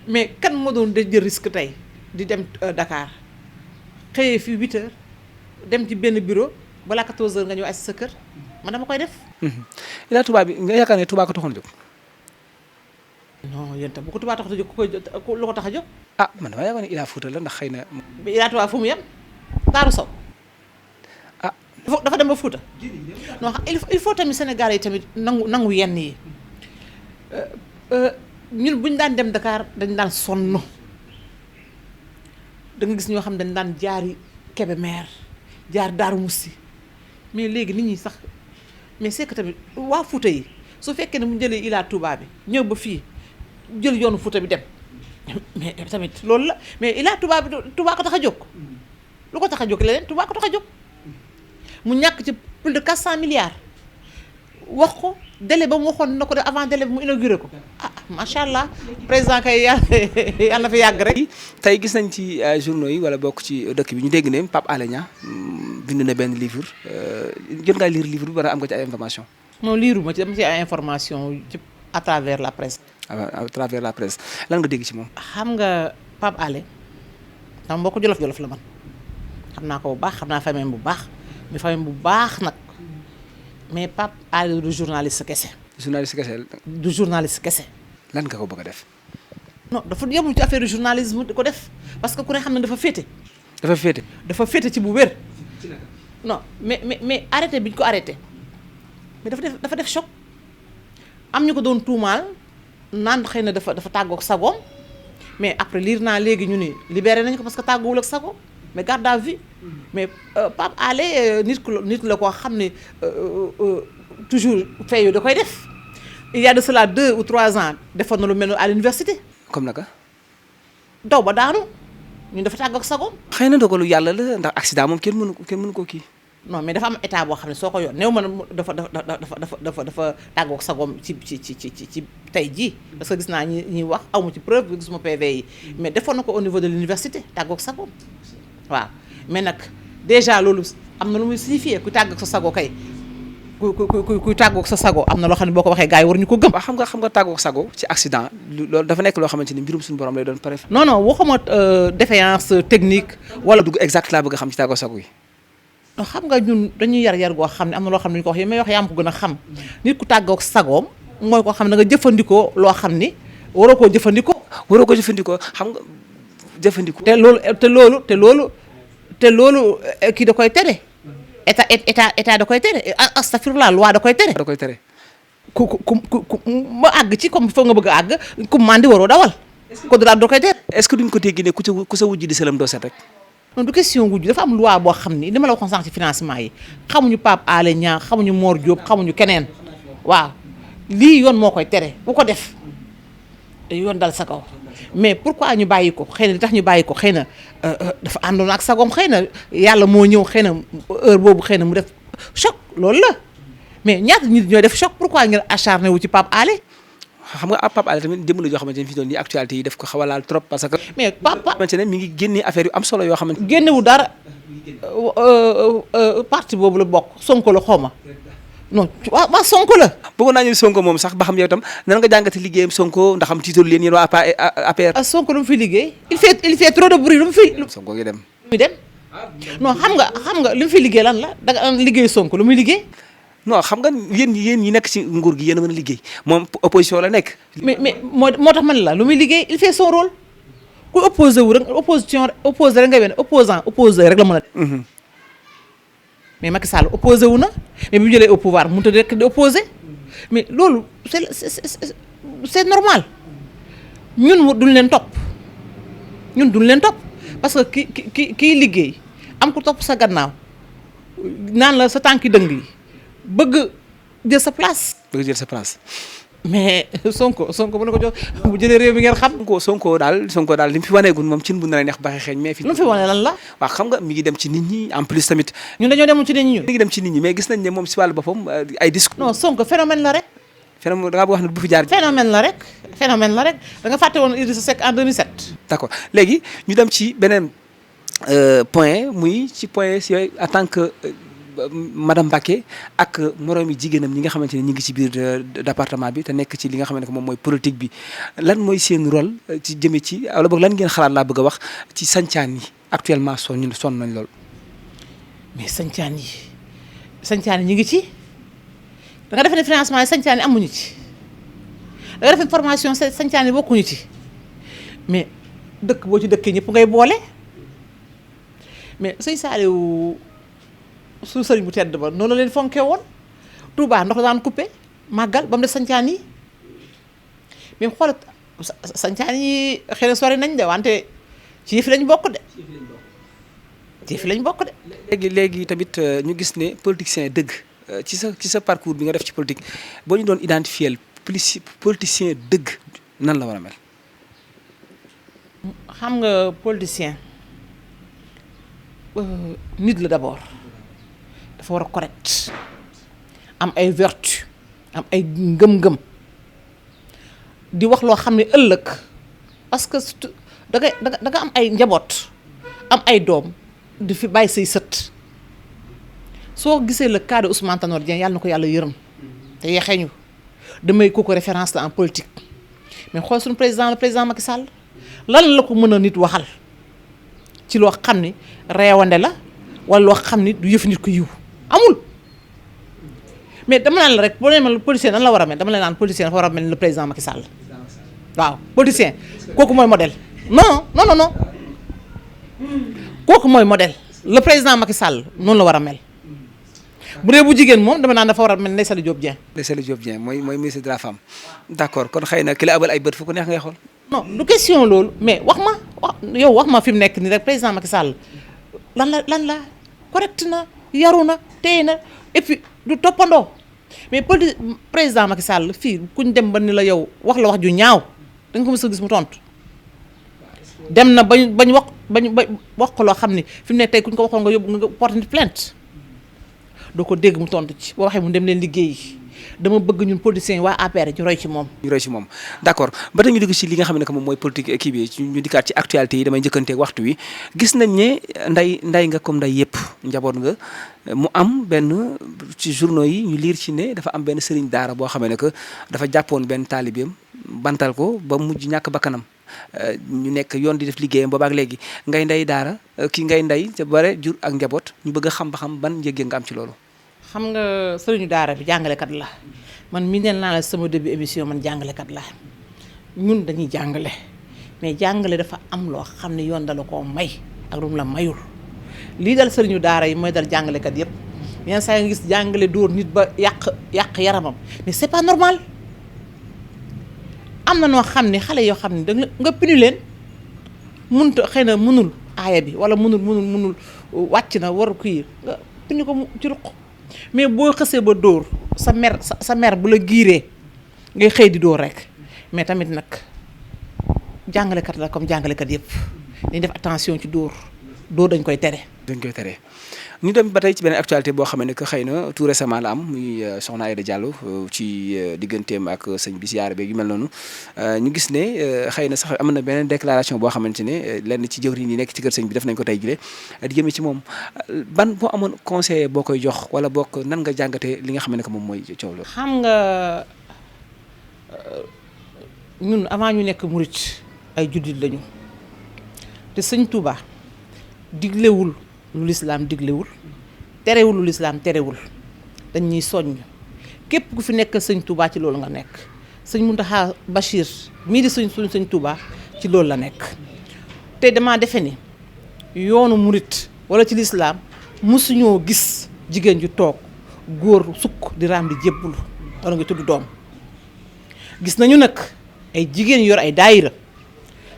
[SPEAKER 4] mais kan moo doon jël risque tey di dem Dakar. xëyee fii 8 heures dem ci benn bureau balaa 14 heures nga ñëw assi sa kër man dama koy def.
[SPEAKER 3] Ila Touba bi nga yaakaar ne Touba ko taxoon jóg.
[SPEAKER 4] non yéen tam bu ko Touba tax a jóg lu ko tax a jóg.
[SPEAKER 3] ah man dama yaakaar ne Ila Fouta la ndax xëy na.
[SPEAKER 4] mais Ila Touba fu mu yem Daaru Sow.
[SPEAKER 3] ah
[SPEAKER 4] dafa dem ba Fouta. non il faut tamit Sénégal yi tamit nangu yenn yi ñun bu ñu daan dem Dakar dañ daan sonn. da nga gis ñoo xam dañ daan jaari Kébémer jaar Daaru Musti mais léegi nit ñi sax mais c'est que tamit waa Fouta yi su fekkee ne mu jëlee Ila Touba bi ñëw ba fii jël yoonu Fouta bi dem mais tamit loolu la mais Ila Touba bi Touba ko tax a jóg lu ko tax a jóg leneen Touba ko tax a jóg mu ñàkk ci plus de 400 milliards wax ko délai ba mu waxoon na ko de avant délai bi mu inauguré ko ah macha allah président kay yàlla na fi yàgg rek.
[SPEAKER 3] tey gis nañ ci journaux yi wala bokk ci dëkk bi ñu dégg ne Pape Alé Niang bind na benn livre jot ngaa lire livre bi wala am nga ci ay information.
[SPEAKER 4] non liiru ma ci dama ci ay information ci à travers la presse.
[SPEAKER 3] à travers la presse lan nga dégg ci moom.
[SPEAKER 4] xam nga Pape Alé dama mbokk jolof-jolof la man xam naa ko bu baax xam naa famille bu baax mi famille bu baax nag. mais Pape Alé du journaliste kese.
[SPEAKER 3] journaliste kese.
[SPEAKER 4] du journaliste kese.
[SPEAKER 3] lan nga ko bëgg a def.
[SPEAKER 4] non dafa yemul ci affaire journalisme di ko def parce que ku ne xam ne dafa féete. dafa féete ci bu wér. non mais arrêté bi ñu ko arrêté mais dafa def choc am ñu ko doon tuumaal naan xëy na dafa tàggoog sagoom mais après lire naa léegi ñu ni libéré nañu ko parce que tàggoowul ak sagoom mais garde à vue mais Pape Alé nit la koo xam ne toujours fay yu da koy def il y a de cela 2 ou 3 ans defoon na lu mel à l'université.
[SPEAKER 3] comme naka.
[SPEAKER 4] daw ba daanu ñun dafa tàggoog sagoom.
[SPEAKER 3] xëy na dogalu yàlla la ndax accident moom kenn mënu koo kii.
[SPEAKER 4] non mais dafa am état boo xam ne soo ko yoon néew ma dafa tàggoog sagoom ci tey jii parce que gis naa ñuy wax amu ci preuve gisuma PV yi mais defoon na ko au niveau de l'université tàggoog sagoom waaw mais nag déjà loolu am na lu muy signifier ku tàggoog sa sago kay ku tàggoog sa sago am na loo xam ne boo ko waxee gars yi waruñu ko gëm.
[SPEAKER 3] waaw xam nga tàggoog sago ci accident loolu dafa nekk loo xamante ni mbirum suñu borom lay doon pare.
[SPEAKER 4] non waxuma défaillance technique wala
[SPEAKER 3] dugg exact laa bëgg a xam ci tàggoog sago yi.
[SPEAKER 4] non xam nga ñun dañuy yar goo xam ne am na loo xam ne ñu ko wax yi may wax yaa ma ko gën a xam nit ku tàggoog sagoom mooy koo xam ne da nga jëfandikoo loo xam ni waroo koo jëfandikoo. xam nga jëfandikoo. te loolu kii da koy tere état da koy tere astafirullah loi da koy tere. ku ma àgg ci comme foo nga bëgg a àgg ku mandi waroo dawal. code de la route da koy tere.
[SPEAKER 3] est-ce que duñ ko teggi ne ku sa wujj di sëlam doo set rek.
[SPEAKER 4] non du question wujj dafa am loi boo xam ni li ma la waxoon sànq ci financement yi xamuñu Pape Alé Niang xamuñu Mor Diop xamuñu keneen waaw lii yoon moo koy tere bu ko def te yoon dal sa kaw mais pourquoi ñu bàyyi ko xëy na li tax ñu bàyyi ko xëy na dafa àndoon ak sagoom xëy na yàlla moo ñëw xëy na heure boobu xëy na mu def choc loolu la mais ñaata nit ñooy def choc pourquoi ngeen acharné wu ci Pape Alé.
[SPEAKER 3] xam nga Pape Alé tamit jëm la joo xamante ne fi doon nii actualité yi def ko xaw a laal trop parce que.
[SPEAKER 4] mais
[SPEAKER 3] xamante ne mi ngi génne affaire yu am solo yoo xamante.
[SPEAKER 4] génnewu dara parti boobu la bokk Sonko la xaw ma non waa Sonko la.
[SPEAKER 3] bëggoon naa ñëw Sonko moom sax ba xam yow itam nan nga jàngate liggéeyam Sonko ndax am tiitalu leen yéen waa APR.
[SPEAKER 4] Sonko lu mu fi liggéey il fait trop de bruit lu mu fi.
[SPEAKER 3] Sonko ngi dem.
[SPEAKER 4] muy dem non xam nga lu mu fi liggéey lan la danga liggéey Sonko lu muy liggéey.
[SPEAKER 3] non xam nga yéen ñi nekk ci nguur gi yéen a mën a liggéey moom opposition la nekk.
[SPEAKER 4] mais moo tax man la lu muy liggéey il fait son rôle ku opposé wu rek opposé rek nga wenn opposé rek la mën a def. mais Macky Sall opposé wu na mais bi mu jëlee au pouvoir mënut a rek di opposé mais loolu c'est normal ñun duñ leen topp parce que kii liggéey am ku topp sa gannaaw naan la sa tànki dëng yi bëgg jël sa place. mais Sonko bu ne ko jox bu jëlee réew mi ngeen xam.
[SPEAKER 3] Sonko daal li mu fi waneegul moom cin bu na neex baxee xeeñ mais fi
[SPEAKER 4] lu mu fi wane lan la.
[SPEAKER 3] waaw xam nga mi ngi dem ci nit ñi en plus tamit.
[SPEAKER 4] ñun dañoo demul ci nit ñi.
[SPEAKER 3] mi ngi dem ci nit ñi mais gis nañ ne moom si wàllu boppam ay discours.
[SPEAKER 4] non Sonko phénomène la rek.
[SPEAKER 3] phénomène da ngaa bëgg wax ne bu fi jaar.
[SPEAKER 4] phénomène la rek da nga fàtte woon Idrissa Seck en 2007.
[SPEAKER 3] d'accord léegi ñu dem ci beneen point muy ci point yooyu en tant que madame Mbacké ak moroomi jigéenam ñi nga xamante ne ñi ngi ci biir département bi te nekk ci li nga xamante ne moom mooy politique bi lan mooy seen rôle ci jëme ci wala boog lan ngeen xalaat laa bëgg a wax ci sancaan yi actuellement sonn nañ lool.
[SPEAKER 4] mais sancaan yi ñu ngi ci da nga defe ne financement yi sancaan yi amuñu ci da nga defe ne formation sancaan yi bokkuñu ci mais dëkk boo ci dëkkee ñëpp ngay boole mais sëñ Saliou su sëriñ bu tedd ba noonu la leen fonkee woon Touba ndox la daan coupé màggal ba mu def sancaan yi mais xoolal sancaan yi xëy na sori nañ de wante ci yëf lañ bokk de.
[SPEAKER 3] léegi tamit ñu gis ne politicien dëgg ci sa parcours bi nga def ci politique boo ñu doon identifier politicien dëgg nan la war a mel.
[SPEAKER 4] xam nga politicien nit la d'abord. dafa war a correct am ay vertu am ay ngëm-ngëm di wax loo xam ne ëllëg parce que da nga am ay njaboot am ay doom di fi bàyyi say sët soo gisee le cas de Ousmane Tanor Dieng yàlla na ko yàlla yërëm te yeexee ñu damay kooku référence la en politique mais xool suñu président le président Macky Sall lan la ko mën a nit waxal ci loo xam ni reewande la wala loo xam ni du yëf nit ko yiw amul mais dama naan la rek boo nee ma politicien nan la war a mel dama la naan politicien dafa war a mel le président Macky Sall waaw politicien kooku mooy modèle non kooku mooy modèle le président Macky Sall noonu la war a mel bu dee bu jigéen moom dama naan dafa war a mel Ndeye Saly Diop Dieng
[SPEAKER 3] mooy ministre de la femme d'accord kon xëy na ki la abal ay bët fu ko neex ngay xool.
[SPEAKER 4] non du question loolu mais wax ma fi mu nekk nii rek président Macky Sall lan la correct na yaru na téye na et puis du toppandoo mais président Macky Sall fii kuñ dem ba ni la yow wax la wax ju ñaaw da nga ko mës a gis mu tontu dem na bañ wax ko loo xam ni fi mu ne tey kuñ ko waxoon nga yóbbu nga porte plainte doo ko dégg mu tontu ci boo waxee mu dem leen liggéeyi dama bëgg ñun politiciens yi waa APR ñu roy ci moom. d'accord ba tey ñu dugg ci li nga xam ne que moom mooy politique kii bi ñu dikkaat ci actualité yi damay njëkkanteeg waxtu wi gis nañ ne nday nga comme nday yëpp njaboot nga mu am benn ci journaux yi ñu liir ci ne dafa am benn sëriñ daara boo xamee ne que dafa jàppoon benn taalibeem bantal ko ba mujj ñàkk bakkanam ñu nekk yoon di def liggéeyam boobaak léegi ngay nday daara kii ngay nday te bare jur ak njaboot ñu bëgg a xam ba xam ban njëg nga am ci loolu. xam nga sëriñu daara bi jàngalekat la man mi neen naa la sama début émission man jàngalekat la ñun dañuy jàngale mais jàngale dafa am loo xam ne yoon dala koo may ak lu mu la mayul lii dal sëriñu daara yi mooy dal jàngalekat yépp yenn saa nga gis jàngale dóor nit ba yàq yaramam mais c'est pas normal am na noo xam ne xale yoo xam ne danga nga puni leen mënut xëy na mënul aaya bi wala mënul wàcc na war kii nga puni ko ci ruq mais boo xësee ba dóor sa mer bu la giiree ngay xëy di dóor rek mais tamit nag jàngalekat la comme jàngalekat yëpp dañ def attention ci dóor dañ koy tere.
[SPEAKER 3] ñu dem ba tey ci beneen actualité boo xam ne que xëy na tout récemment la am muy soxna Aïda Diallo ci digganteem ak sëñ bi siyaare beeg yu mel noonu ñu gis ne xëy na sax am na beneen déclaration boo xamante ne lenn ci jëwriñ yi nekk ci kër sëñ bi def nañ ko tey jile di jëmee ci moom ban boo amoon conseiller boo koy jox wala bokk nan nga jàngatee li nga xam ne que moom mooy coow la.
[SPEAKER 4] xam nga ñun avant ñu nekk murit ay juddit lañu te sëñ Touba diglewul lu lislaam diglewul terewul lu lislaam terewul dañ ñuy soññ képp ku fi nekk sëñ Touba ci loolu nga nekk sëñ Mountakha Bachir mii di sëñ Touba ci loolu la nekk te damaa defe ni yoonu murit wala ci lislaam musuñoo gis jigéen ju toog góor sukk di raam di jébbulu wala nga tudd doom gis nañu nag ay jigéen yor ay daayira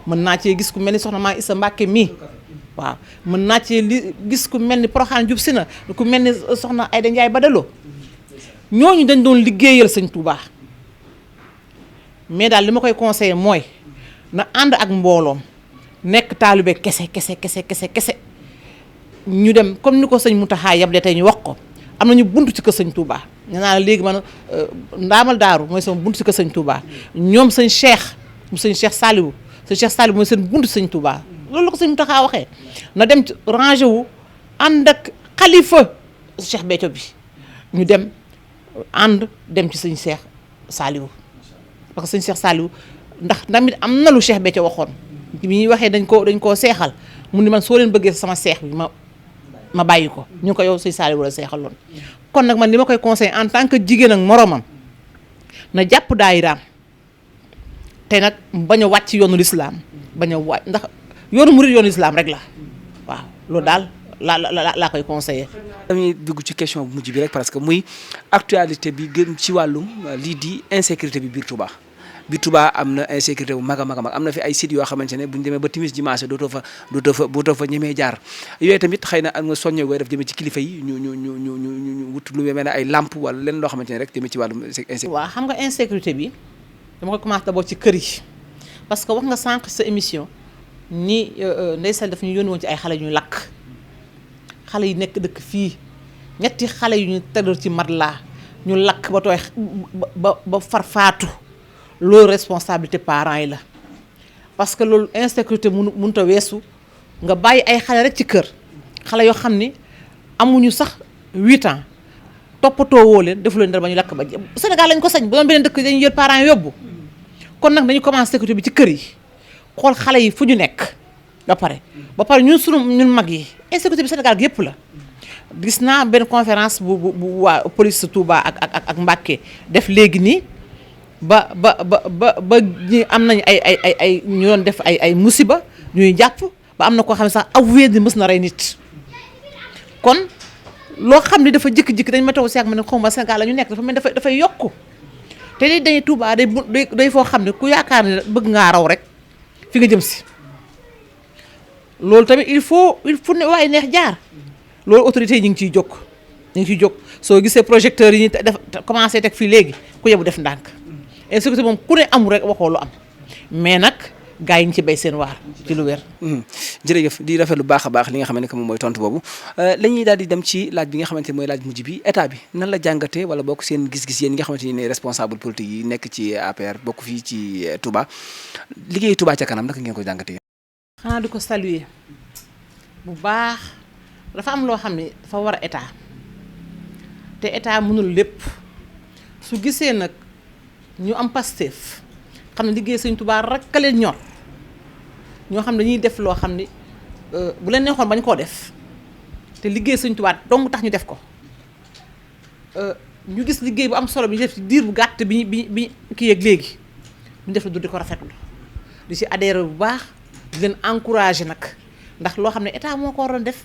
[SPEAKER 4] mën naa cee gis ku mel ni soxna maa Issa Mbàkke mii waaw mën naa ci gis ku mel ni Poroxaan jub si na ku mel ni soxna Ayda Njaay Badalo ñooñu dañ doon liggéeyal sëñ Touba mais daal li ma koy conseiller mooy na ànd ak mbooloom nekk taalibe kese ñu dem comme ni ko sëñ Mountakha yable tey ñu wax ko am nañu buntu ci kër sëñ Touba nee naa la léegi man ndaamal daaru mooy sama buntu ci kër sëñ Touba ñoom sëñ Cheikh Saliou mooy seen buntu sëñ Touba loolu la ko sëñ Mountakha waxee na dem ci rangé wu ànd ak xalifa Cheikh Béthio bi ñu dem ci sëñ Cheikh Saliou parce que sëñ Cheikh Saliou ndax tamit am na lu Cheikh Béthio waxoon bi ñuy waxee dañ koo seexal mu ni man soo leen bëggee sama seex bi ma bàyyi ko ñu ko yow sëñ Saliou la seexaloon kon nag man li ma koy conseillé en tant que jigéen ak moromam na jàpp daayiraam te nag bañ a wàcc yoonu lislaam bañ a wàcc ndax yoonu murid yoonu lislaam rek la waaw loolu daal laa koy conseillé.
[SPEAKER 3] dañuy dugg ci question bu mujj bi rek parce que muy actualité bi gën ci wàllum lii di insécurité bi biir Touba am na insécurité bu mag a mag am na fi ay sites yoo xamante ne bu ñu demee ba timis dimanche dootoo fa ñemee jaar yooyu tamit xëy na am nga soññe gooy def jëmee ci kilifa yi ñu wut lu mel ne ay lampe wala leen loo xamante ne rek jëmee ci wàllum insécurité.
[SPEAKER 4] waaw xam nga insécurité bi dama koy commencé d'abord ci kër yi parce que wax nga sànq sa émission ni ndeysaan daf ñu yónni woon ci ay xale yu ñu lakk xale yi nekk dëkk fii ñetti xale yu ñu tegal ci matelas ñu lakk ba tooy ba farfaatu loolu responsabilité parents yi la parce que loolu insécurité mënut a weesu nga bàyyi ay xale rek ci kër xale yoo xam ni amuñu sax 8 ans toppatoo woo leen defu leen dara ba ñu lakk ba Sénégal lañ ko sañ bu doon beneen dëkk dañuy jël parents yi yóbbu kon nag dañu commencé sécurité bi ci kër yi xool xale yi fu ñu nekk ba pare ñun mag yi insécurité bi Sénégal gi yëpp la gis naa benn conférence bu waa police Touba ak Mbacké def léegi nii ba ñi am nañu ay ñu doon def ay musiba ñuy jàpp ba am na koo xam ne sax avoué ni mës na rey nit kon loo xam ne dafa jikki-jikki dañ ma taw seeg ma ne xaw ma Sénégal la ñu nekk dafa mel dafay yokku te li dañuy Touba day foo xam ne ku yaakaar ne bëgg ngaa raw rek fi nga jëm si loolu tamit il faut ne waaye neex jaar loolu autorités yi ñu ngi ciy jóg soo gisee projecteurs yi ñu def commencé teg fii léegi ku yebu def ndànk insécurité moom ku ne amul rek waxoo lu am mais nag gars yi ñu ci béy seen waar ci lu wér.
[SPEAKER 3] jërëjëf di rafet lu baax a baax li nga xam ne moom mooy tontu boobu la ñuy daal di dem ci laaj bi nga xamante ne mooy laaj mujj bi état bi nan la jàngatee wala bokk seen gis-gis yéen ñi nga xamante ne responsable politique yi nekk ci APR bokk fii ci Touba liggéey Touba ca kanam naka ngeen ko jàngatee.
[SPEAKER 4] xanaa di ko saluer bu baax dafa am loo xam ne dafa war a état te état mënul lépp su gisee nag ñu am Pastef xam ne liggéey Sëñ Touba rek ka leen ñor ñoo xam ne dañuy def loo xam ne bu leen neexoon bañ koo def te liggéey Sëñ Touba dong tax ñu def ko ñu gis liggéey bu am solo bi ñu def ci diir bu gàtt bi kii yeeg léegi ñu def la du di ko rafetlu di ci adhéré bu baax di leen encouragé nag ndax loo xam ne état moo ko waroon def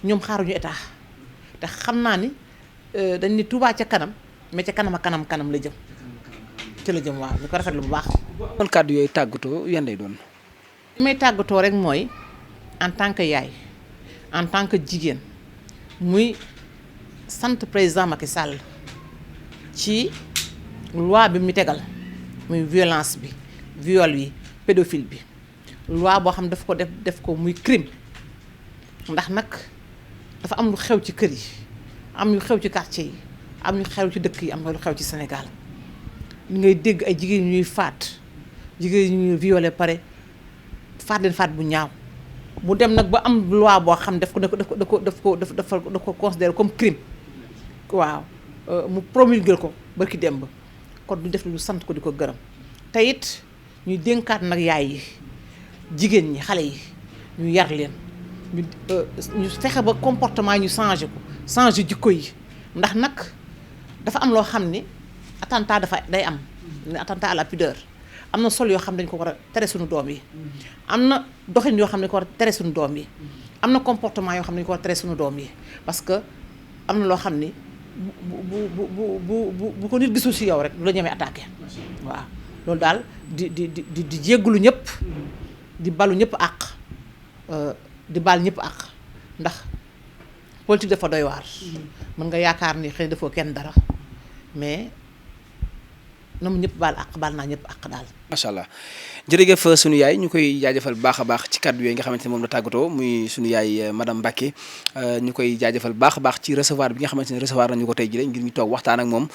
[SPEAKER 4] ñoom xaaruñu état te xam naa ni dañ ni Touba ca kanam mais ca kanam a kanam la jëm ci la jëm waaw ñu ko rafetlu bu baax.
[SPEAKER 3] kon kàddu yooyu tàggatoo yan lay doon.
[SPEAKER 4] li may tàggatoo rek mooy en tant que yaay en tant que jigéen muy sant président Macky Sall ci loi bi mu tegal muy violence bi viol yi pédophile bi loi boo xam daf ko def ko muy crime ndax nag dafa am lu xew ci kër yi am lu xew ci quartier yi am lu xew ci dëkk yi am lu xew ci Sénégal li ngay dégg ay jigéen ñuy faat jigéen ñuy violé pare faat leen faat bu ñaaw mu dem nag ba am loi boo xam daf ko considéré comme crime waaw mu promulgué ko barki démb kon du def lu sant ko di ko gërëm te it ñuy dénkaat nag yaay yi jigéen ñi xale yi ñu yar leen ñu fexe ba comportement ñu changé ko changé jikko yi ndax nag dafa am loo xam ni attentat day am ne attentat à la pudeur am na sol yoo xam ne dañ ko war a tere suñu doom yi am na doxin yoo xam ne dañ ko war a tere suñu doom yi am na comportement yoo xam ne dañ ko war a tere suñu doom yi parce que am na loo xam ni bu ko nit gisul si yow rek du la ñemee attaqué waaw loolu daal di jéggulu ñëpp di balu ñëpp àq di bal ñëpp àq ndax politique dafa doy waar mën nga yaakaar ni xëy na defoo kenn dara mais na mu ñëpp baal àq baal naa ñëpp àq daal.
[SPEAKER 3] macha allah jërëjëf sunu yaay ñu koy jaajëfal baax a baax ci kàddu yooyu nga xamante ne moom la tàggatoo muy sunu yaay madame Mbacke ñu koy jaajëfal baax a baax ci recevoir bi nga xamante ne recevoir nañu ko tey jii ngir ñu toog waxtaan ak moom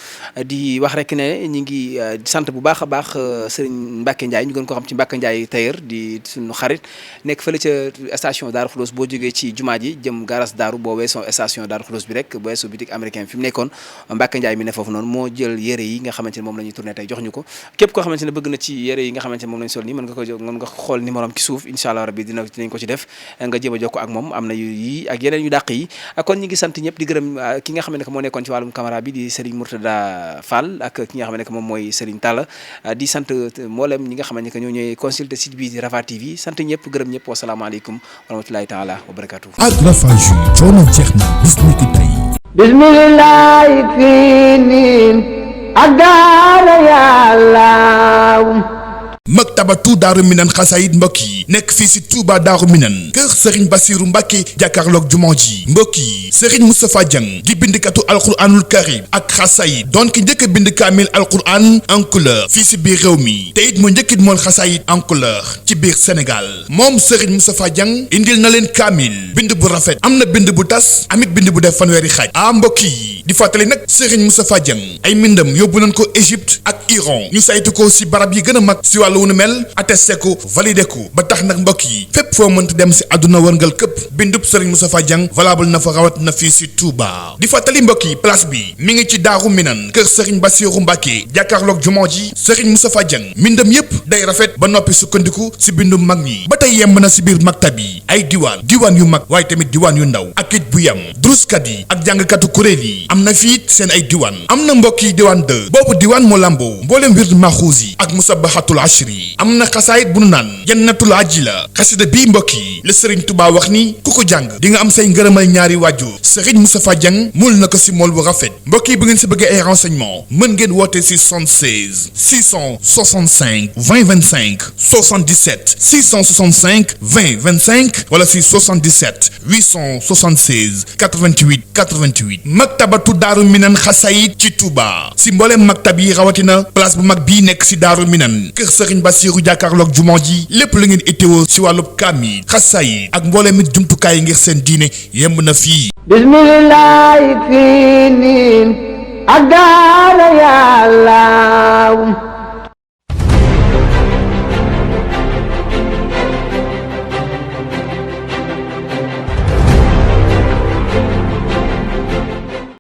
[SPEAKER 3] di wax rek ne ñu ngi sant bu baax a baax Serigne Mbacke Ndiaye ñu gën ko xam ci Mbacke Ndiaye tailleur di sunu xarit nekk fële ca station Darou Khoudoss boo jógee ci jumaa ji jëm garas Darou boo weesoo station Darou Khoudoss bi rek boo weesoo boutique américain fi mu nekkoon Mbacke Ndiaye mi ne foofu noonu moo jël yére yi nga xamante ne moom la ñuy tourné tey jox ñu ko képp koo xamante ne bëgg na ci yére yi nga xamante ne moom lañ sol nii mën nga ko jóg mën nga xool numéro am ci suuf incha allah rabbi dinañ ko ci def nga jéem a jokkoo ak moom am na yi ak yeneen yu dàq yi kon ñi ngi sant ñëpp di gërëm ki nga xam ne moo nekkoon ci wàllum caméra bi di Serigne Mourtada Fall ak ki nga xam ne moom mooy Serigne Talla di sant mboolem ñi nga xam ne ñoo ñooy consulter site bi di Rafah TV sant ñëpp gërëm ñëpp wasalaamaaleykum wa rahmatulahi taala wa barakatuh
[SPEAKER 1] ak Rafah Jus coono jeex na bis ni ki tey
[SPEAKER 2] bismillahi fii niin ak daara yàlla
[SPEAKER 1] maktabatu daaru minan xasaayid mbokk yi nekk fii si Touba daaru minan kër Serigne Bassirou Mbacké jàkkaarloog jumaa ji mbokk yi Serigne Moustapha Dieng di bindkatu alquranul karim ak xasaayid doon ki njëkk a bind kaamil alquran en couleur fii si biir réew mi te it mu njëkkit mool xasaayid en couleur ci biir Sénégal moom Serigne Moustapha Dieng indil na leen kaamil bind bu rafet am na bind bu tas amit bind bu def fanweeri xaaj mbokk yi di fàttali nag Serigne Moustapha Dieng ay mbindam yóbbu nañ ko Égypte ak Iran ñu saytu ko si barab yi gën a mag si wàllu wu nu mel attesté ko validé ko ba tax nag mbokk yi fépp foo mënta dem si àdduna wërngal këpp bindub Serigne Moustapha Dieng valable na fa rawat na fii si Touba di fàttali mbokk yi place bi mi ngi ci Daaru Minan kër Serigne Bassirou Mbacké jàkkaarloog jumaa ji Serigne Moustapha Dieng mbindam yépp day rafet ba noppi sukkandiku si bindum mag ñi ba tey yemb na si biir maktab yi ay diwaan yu mag waaye tamit diwaan yu ndaw ak it bu yem druskat yi ak jàngkatu kuréel yi am na fii seen ay diwaan am na mbokk yi diwaan 2 boobu diwaan moo lamboo mbooleem wird maxuus yi ak musabahatul ashri am na xasaayit bu nu naan jannatul ajila xasida bii mbokk yi la Serigne Touba wax ni ku ko jàng di nga am say ngërëmal ñaari waajur Serigne Moustapha Dieng mul na ko si mool bu rafet mbokk yi bu ngeen si bëggee ay renseignement mën ngeen woote si 76 665 20 25 77 665 20 25 wala si 77 876 88 88 maktabatu daaru minan xasaayit ci Touba si mbooleem maktab yi rawatina place bu mag bii nekk si daaru minan kër Serigne Bassirou jàkkaarloog jumaa ji lépp lu ngeen itteewoo si wàllub kaamil xasaayid ak mbooleem it jumtukaay ngir seen diine yemb na fii
[SPEAKER 2] bismillahi fii niin ak daara yàlla